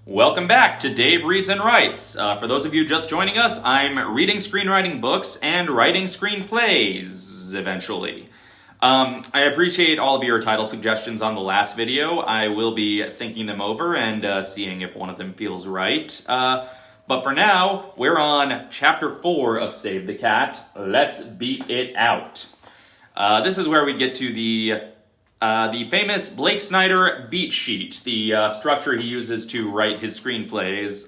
Welcome back to Dave Reads and Writes. For those of you just joining us, I'm reading screenwriting books and writing screenplays, eventually. I appreciate all of your title suggestions on the last video. I will be thinking them over and seeing if one of them feels right. But for now, we're on Chapter 4 of Save the Cat. Let's beat it out. This is where we get to the famous Blake Snyder beat sheet, the structure he uses to write his screenplays.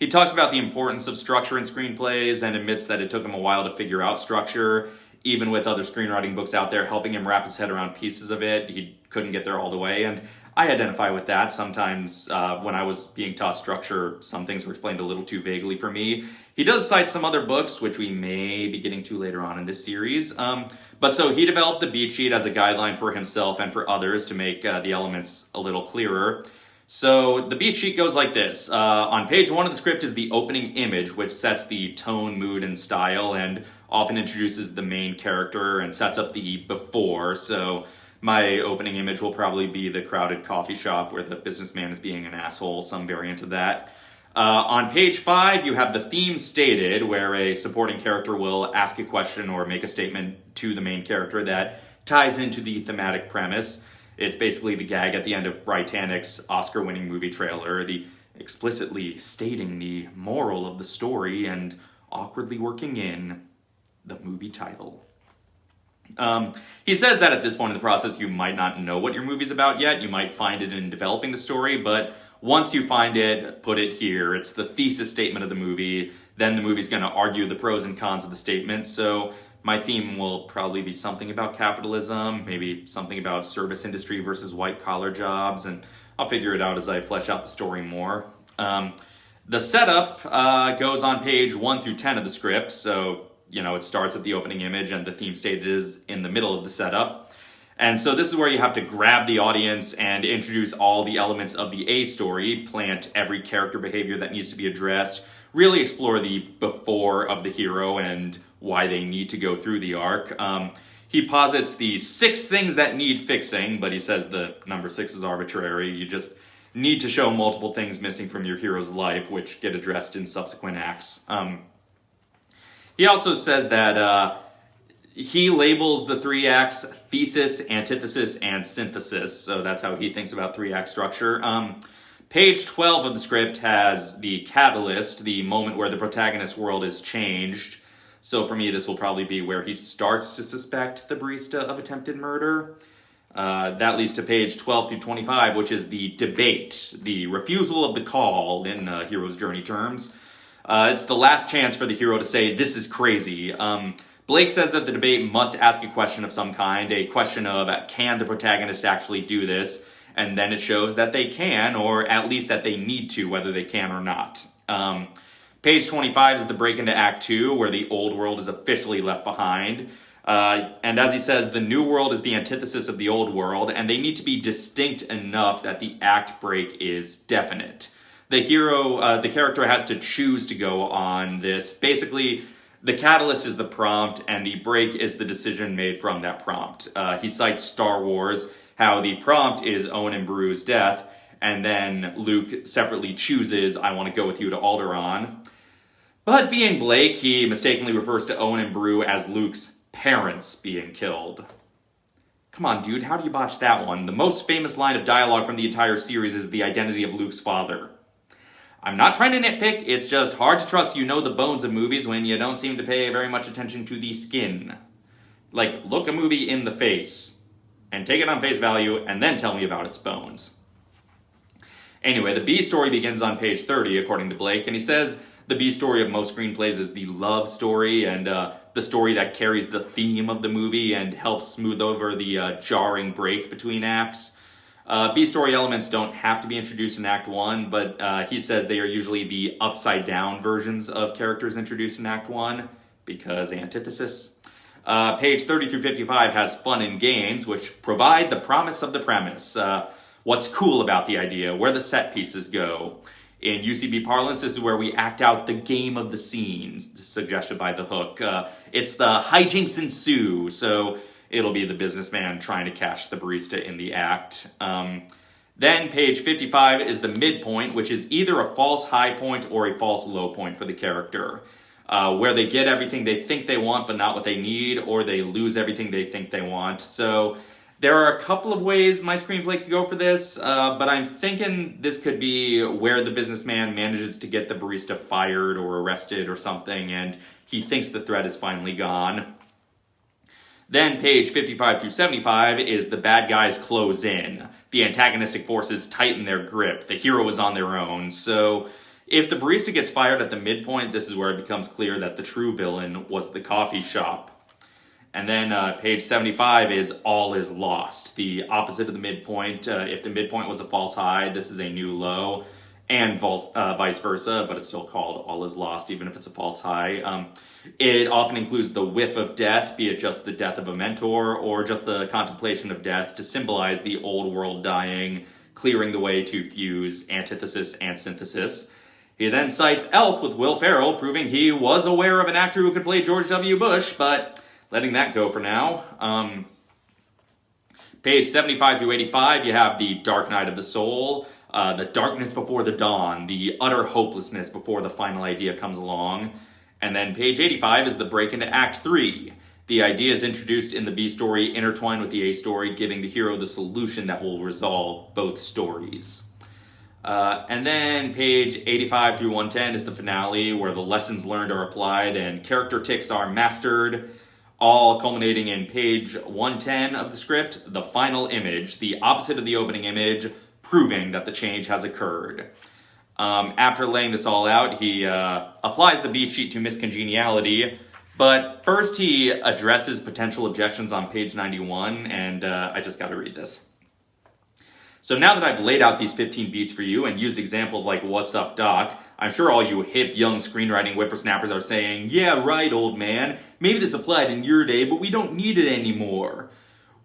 He talks about the importance of structure in screenplays and admits that it took him a while to figure out structure. Even with other screenwriting books out there helping him wrap his head around pieces of it, he couldn't get there all the way. And I identify with that. Sometimes when I was being taught structure, some things were explained a little too vaguely for me. He does cite some other books, which we may be getting to later on in this series. But so he developed the beat sheet as a guideline for himself and for others to make the elements a little clearer. So the beat sheet goes like this. On page 1 of the script is the opening image, which sets the tone, mood, and style, and often introduces the main character and sets up the before. So my opening image will probably be the crowded coffee shop where the businessman is being an asshole, some variant of that. On page 5, you have the theme stated, where a supporting character will ask a question or make a statement to the main character that ties into the thematic premise. It's basically the gag at the end of Britannic's Oscar-winning movie trailer, the explicitly stating the moral of the story and awkwardly working in the movie title. He says that at this point in the process, you might not know what your movie's about yet. You might find it in developing the story, but once you find it, put it here. It's the thesis statement of the movie. Then the movie's going to argue the pros and cons of the statement. So my theme will probably be something about capitalism, maybe something about service industry versus white-collar jobs, and I'll figure it out as I flesh out the story more. The setup goes on page 1 through 10 of the script, so it starts at the opening image and the theme stated is in the middle of the setup. And so this is where you have to grab the audience and introduce all the elements of the A story, plant every character behavior that needs to be addressed, really explore the before of the hero and why they need to go through the arc. He posits the 6 things that need fixing, but he says the number 6 is arbitrary. You just need to show multiple things missing from your hero's life, which get addressed in subsequent acts. He also says that he labels the 3 acts thesis, antithesis, and synthesis. So that's how he thinks about 3-act structure. Page 12 of the script has the catalyst, the moment where the protagonist's world is changed. So for me, this will probably be where he starts to suspect the barista of attempted murder. That leads to page 12 through 25, which is the debate, the refusal of the call in hero's journey terms. It's the last chance for the hero to say, "This is crazy." Blake says that the debate must ask a question of some kind, a question of, can the protagonist actually do this? And then it shows that they can, or at least that they need to, whether they can or not. Page 25 is the break into Act 2, where the old world is officially left behind. And as he says, the new world is the antithesis of the old world, and they need to be distinct enough that the act break is definite. The hero, the character has to choose to go on this. Basically, the catalyst is the prompt, and the break is the decision made from that prompt. He cites Star Wars, how the prompt is Owen and Beru's death, and then Luke separately chooses, "I want to go with you to Alderaan." But being Blake, he mistakenly refers to Owen and Beru as Luke's parents being killed. Come on, dude, how do you botch that one? The most famous line of dialogue from the entire series is the identity of Luke's father. I'm not trying to nitpick, it's just hard to trust you know the bones of movies when you don't seem to pay very much attention to the skin. Like, look a movie in the face, and take it on face value, and then tell me about its bones. Anyway, the B story begins on page 30, according to Blake, and he says the B story of most screenplays is the love story, and the story that carries the theme of the movie and helps smooth over the jarring break between acts. B-story elements don't have to be introduced in Act 1, but he says they are usually the upside-down versions of characters introduced in Act 1, because antithesis. Page 30 through 55 has fun and games, which provide the promise of the premise. What's cool about the idea, where the set pieces go. In UCB parlance, this is where we act out the game of the scenes, suggested by the hook. It's the hijinks ensue, so it'll be the businessman trying to catch the barista in the act. Then page 55 is the midpoint, which is either a false high point or a false low point for the character, where they get everything they think they want but not what they need, or they lose everything they think they want. So there are a couple of ways my screenplay could go for this, but I'm thinking this could be where the businessman manages to get the barista fired or arrested or something, and he thinks the threat is finally gone. Then page 55 through 75 is the bad guys close in. The antagonistic forces tighten their grip. The hero is on their own. So if the barista gets fired at the midpoint, this is where it becomes clear that the true villain was the coffee shop. And then page 75 is all is lost. The opposite of the midpoint. If the midpoint was a false high, this is a new low. And vice versa, but it's still called all is lost, even if it's a false high. It often includes the whiff of death, be it just the death of a mentor, or just the contemplation of death to symbolize the old world dying, clearing the way to fuse antithesis and synthesis. He then cites Elf with Will Ferrell, proving he was aware of an actor who could play George W. Bush, but letting that go for now. Page 75 through 85, you have the dark night of the soul, the darkness before the dawn, the utter hopelessness before the final idea comes along. And then page 85 is the break into Act 3. The ideas introduced in the B story intertwine with the A story, giving the hero the solution that will resolve both stories. And then page 85 through 110 is the finale, where the lessons learned are applied and character tics are mastered, all culminating in page 110 of the script, the final image, the opposite of the opening image, proving that the change has occurred. After laying this all out, he applies the beat sheet to miscongeniality, but first he addresses potential objections on page 91, and I just got to read this. So now that I've laid out these 15 beats for you and used examples like What's Up, Doc, I'm sure all you hip young screenwriting whippersnappers are saying, yeah, right, old man, maybe this applied in your day, but we don't need it anymore.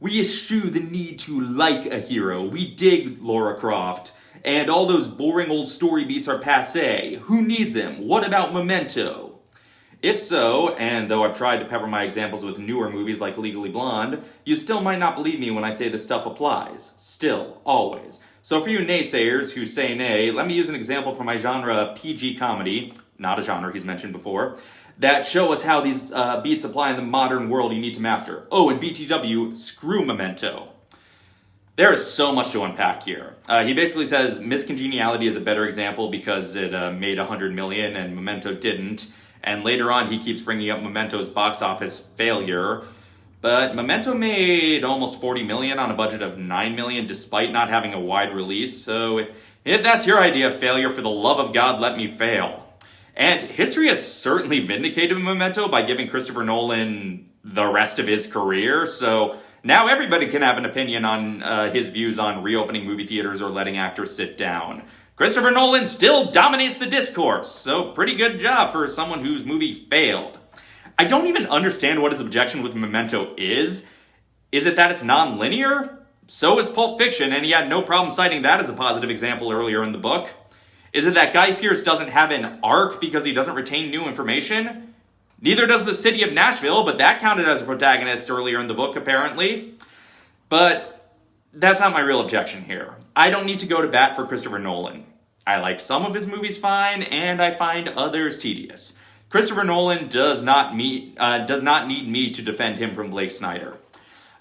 We eschew the need to like a hero. We dig Lara Croft. And all those boring old story beats are passé. Who needs them? What about Memento? If so, and though I've tried to pepper my examples with newer movies like Legally Blonde, you still might not believe me when I say this stuff applies. Still, always. So for you naysayers who say nay, let me use an example from my genre PG comedy, not a genre he's mentioned before, that show us how these beats apply in the modern world you need to master. Oh, and BTW, screw Memento. There is so much to unpack here. He basically says Miscongeniality is a better example because it made $100 million and Memento didn't. And later on, he keeps bringing up Memento's box office failure. But Memento made almost $40 million on a budget of $9 million despite not having a wide release. So if that's your idea of failure, for the love of God, let me fail. And history has certainly vindicated Memento by giving Christopher Nolan the rest of his career. So now everybody can have an opinion on his views on reopening movie theaters or letting actors sit down. Christopher Nolan still dominates the discourse, so pretty good job for someone whose movie failed. I don't even understand what his objection with Memento is. Is it that it's non-linear? So is Pulp Fiction, and he had no problem citing that as a positive example earlier in the book. Is it that Guy Pearce doesn't have an arc because he doesn't retain new information? Neither does the city of Nashville, but that counted as a protagonist earlier in the book, apparently. But that's not my real objection here. I don't need to go to bat for Christopher Nolan. I like some of his movies fine, and I find others tedious. Christopher Nolan does not need me to defend him from Blake Snyder.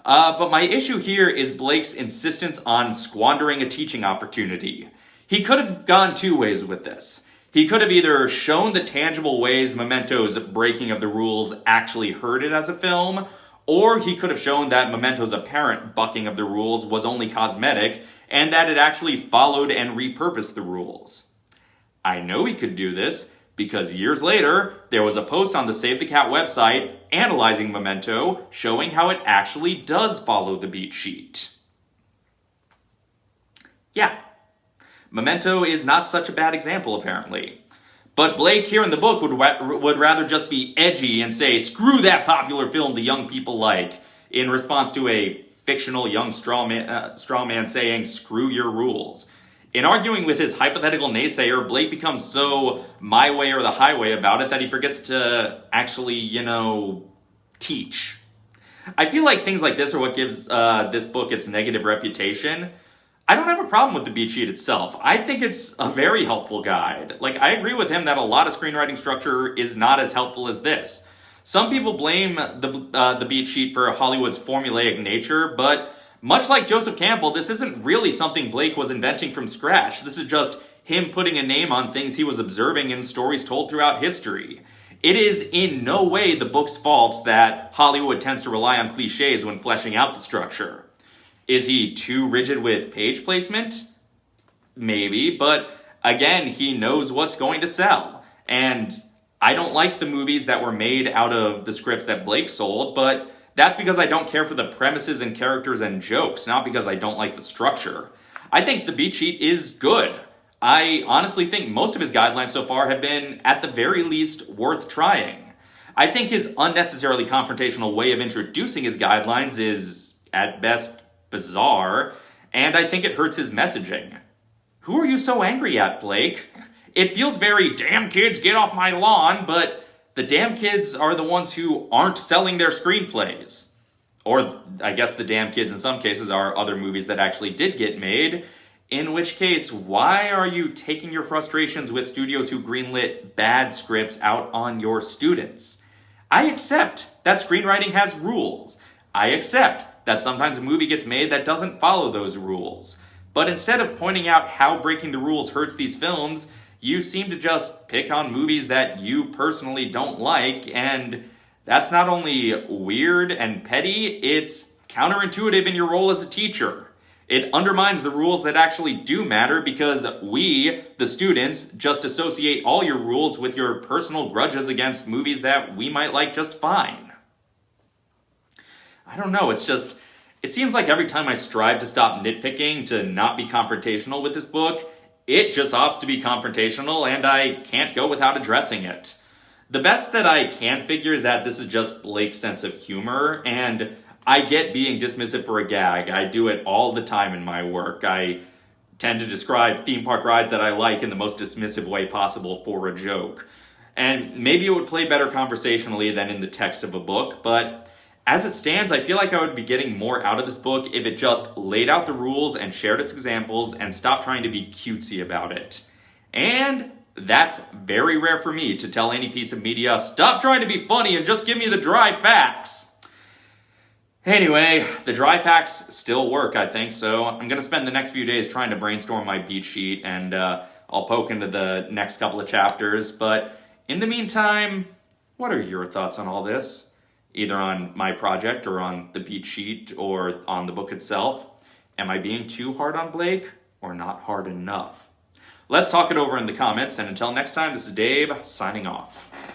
But my issue here is Blake's insistence on squandering a teaching opportunity. He could have gone two ways with this. He could have either shown the tangible ways Memento's breaking of the rules actually hurt it as a film, or he could have shown that Memento's apparent bucking of the rules was only cosmetic, and that it actually followed and repurposed the rules. I know he could do this, because years later, there was a post on the Save the Cat website analyzing Memento, showing how it actually does follow the beat sheet. Yeah, Memento is not such a bad example, apparently. But Blake here in the book would rather just be edgy and say, screw that popular film the young people like, in response to a fictional young straw man saying, screw your rules. In arguing with his hypothetical naysayer, Blake becomes so my way or the highway about it that he forgets to actually, teach. I feel like things like this are what gives this book its negative reputation. I don't have a problem with the beat sheet itself. I think it's a very helpful guide. Like, I agree with him that a lot of screenwriting structure is not as helpful as this. Some people blame the beat sheet for Hollywood's formulaic nature, but much like Joseph Campbell, this isn't really something Blake was inventing from scratch. This is just him putting a name on things he was observing in stories told throughout history. It is in no way the book's fault that Hollywood tends to rely on cliches when fleshing out the structure. Is he too rigid with page placement? Maybe, but again, he knows what's going to sell. And I don't like the movies that were made out of the scripts that Blake sold, but that's because I don't care for the premises and characters and jokes, not because I don't like the structure. I think the beat sheet is good. I honestly think most of his guidelines so far have been, at the very least, worth trying. I think his unnecessarily confrontational way of introducing his guidelines is, at best, bizarre, and I think it hurts his messaging. Who are you so angry at, Blake? It feels very, damn kids, get off my lawn, but the damn kids are the ones who aren't selling their screenplays. Or, I guess the damn kids in some cases are other movies that actually did get made, in which case, why are you taking your frustrations with studios who greenlit bad scripts out on your students? I accept that screenwriting has rules. I accept that sometimes a movie gets made that doesn't follow those rules. But instead of pointing out how breaking the rules hurts these films, you seem to just pick on movies that you personally don't like, and that's not only weird and petty, it's counterintuitive in your role as a teacher. It undermines the rules that actually do matter because we, the students, just associate all your rules with your personal grudges against movies that we might like just fine. I don't know, it seems like every time I strive to stop nitpicking, to not be confrontational with this book, it just opts to be confrontational and I can't go without addressing it. The best that I can figure is that this is just Blake's sense of humor, and I get being dismissive for a gag. I do it all the time in my work. I tend to describe theme park rides that I like in the most dismissive way possible for a joke. And maybe it would play better conversationally than in the text of a book, but as it stands, I feel like I would be getting more out of this book if it just laid out the rules and shared its examples and stopped trying to be cutesy about it. And that's very rare for me to tell any piece of media, stop trying to be funny and just give me the dry facts. Anyway, the dry facts still work, I think, so I'm going to spend the next few days trying to brainstorm my beat sheet, and I'll poke into the next couple of chapters, but in the meantime, what are your thoughts on all this? Either on my project, or on the beat sheet, or on the book itself? Am I being too hard on Blake, or not hard enough? Let's talk it over in the comments, and until next time, this is Dave, signing off.